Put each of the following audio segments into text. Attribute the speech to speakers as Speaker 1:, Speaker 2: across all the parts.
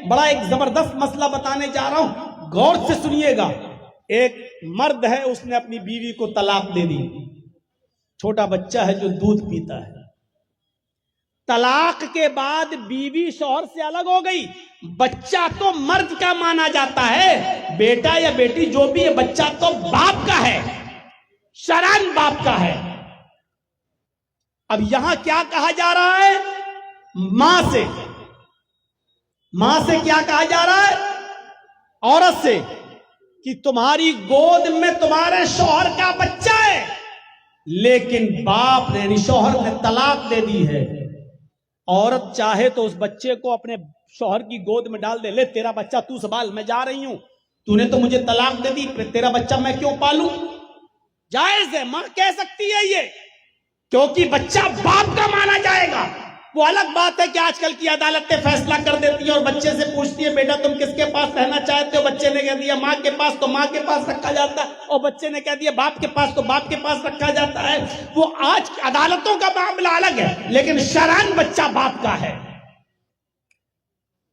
Speaker 1: बड़ा एक जबरदस्त मसला बताने जा रहा हूं, गौर से सुनिएगा। एक मर्द है, उसने अपनी बीवी को तलाक दे दी। छोटा बच्चा है जो दूध पीता है। तलाक के बाद बीवी शौहर से अलग हो गई। बच्चा तो मर्द का माना जाता है, बेटा या बेटी जो भी है, बच्चा तो बाप का है, शरन बाप का है। अब यहां क्या कहा जा रहा है? मां से क्या कहा जा रहा है? औरत से, कि तुम्हारी गोद में तुम्हारे शौहर का बच्चा है, लेकिन बाप ने यानी शौहर ने तलाक दे दी है। औरत चाहे तो उस बच्चे को अपने शौहर की गोद में डाल दे, ले तेरा बच्चा तू संभाल, मैं जा रही हूं, तूने तो मुझे तलाक दे दी, तेरा बच्चा मैं क्यों पालूं? जायज है, मां कह सकती है ये, क्योंकि बच्चा बाप का माना जाएगा। वो अलग बात है कि आजकल की अदालतें फैसला कर देती है और बच्चे से पूछती है बेटा तुम किसके पास रहना चाहते हो? बच्चे ने कह दिया मां के पास, तो मां के पास रखा जाता है, और बच्चे ने कह दिया बाप के पास, तो बाप के पास रखा जाता है। वो आज अदालतों का मामला अलग है, लेकिन शरअन बच्चा बाप का है।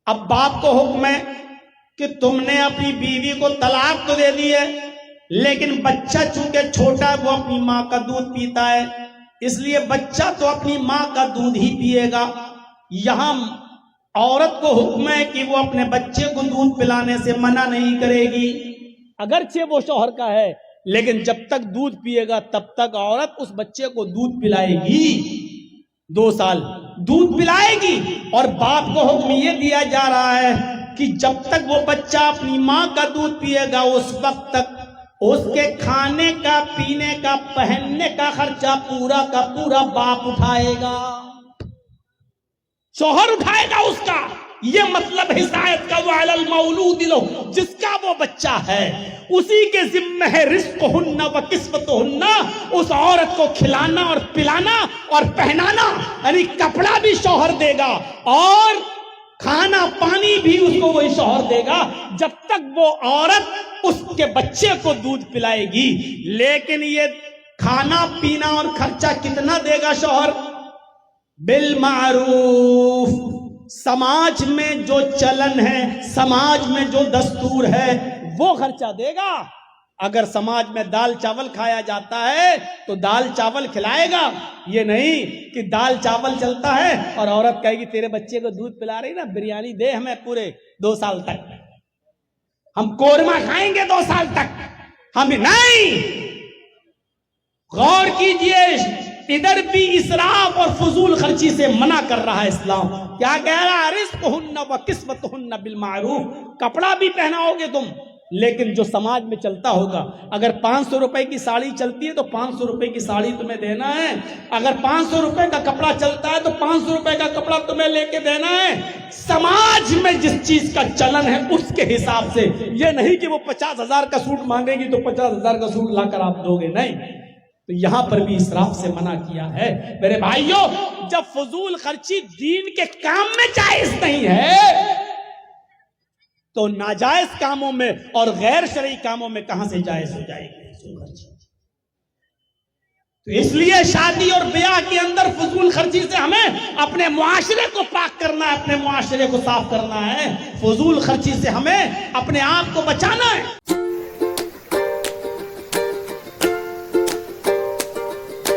Speaker 1: अब बाप को हुक्म है कि तुमने अपनी बीवी को तलाक तो दे दी है, लेकिन बच्चा चूंकि छोटा है, वो अपनी मां का दूध पीता है, इसलिए बच्चा तो अपनी मां का दूध ही पिएगा। यहां औरत को हुक्म है कि वो अपने बच्चे को दूध पिलाने से मना नहीं करेगी, अगरचे वो शौहर का है, लेकिन जब तक दूध पिएगा तब तक औरत उस बच्चे को दूध पिलाएगी। 2 साल दूध पिलाएगी। और बाप को हुक्म ये दिया जा रहा है कि जब तक वो बच्चा अपनी मां का दूध पिएगा, उस वक्त तक उसके खाने का, पीने का, पहनने का खर्चा पूरा का पूरा बाप उठाएगा, शौहर उठाएगा उसका। ये मतलब हिदायत का, वो अलल मौलूद लहू, जिसका वो बच्चा है उसी के जिम्मे है रिज़्क़ुहुन्ना व किस्वतुहुन्ना, उस औरत को खिलाना और पिलाना और पहनाना, यानी कपड़ा भी शौहर देगा और खाना पानी भी उसको वही शौहर देगा, जब तक वो औरत उसके बच्चे को दूध पिलाएगी। लेकिन ये खाना पीना और खर्चा कितना देगा शौहर? बिल मारूफ, समाज में जो चलन है, समाज में जो दस्तूर है, वो खर्चा देगा। अगर समाज में दाल चावल खाया जाता है तो दाल चावल खिलाएगा, ये नहीं कि दाल चावल चलता है और औरत कहेगी तेरे बच्चे को दूध पिला रही ना, बिरयानी दे हमें पूरे 2 साल तक, हम कोरमा खाएंगे 2 साल तक, हम नहीं। गौर कीजिए, इधर भी इसराफ और फजूल खर्ची से मना कर रहा है इस्लाम। क्या कह रहा है? रिज़्क़ुहुन्ना व किस्वतुहुन्ना बिल मारूफ, कपड़ा भी पहनाओगे तुम, लेकिन जो समाज में चलता होगा, अगर 500 रुपए की साड़ी चलती है तो 500 रुपए की साड़ी तुम्हें देना है, अगर 500 रुपए का कपड़ा चलता है तो 500 रुपए का कपड़ा तुम्हें लेके देना है। समाज में जिस चीज का चलन है उसके हिसाब से, ये नहीं कि वो 50,000 का सूट मांगेगी तो 50,000 का सूट लाकर आप दोगे, नहीं। तो यहां पर भी इसराफ से मना किया है। मेरे भाइयों, जब फजूल खर्ची दीन के काम में जायज नहीं है तो नाजायज कामों में और गैर शरई कामों में कहां से जायज हो जाएगी? तो इसलिए शादी और ब्याह के अंदर फजूल खर्ची से हमें अपने मुआशरे को पाक करना है, अपने मुआशरे को साफ करना है। फजूल खर्ची से हमें अपने आप को बचाना है।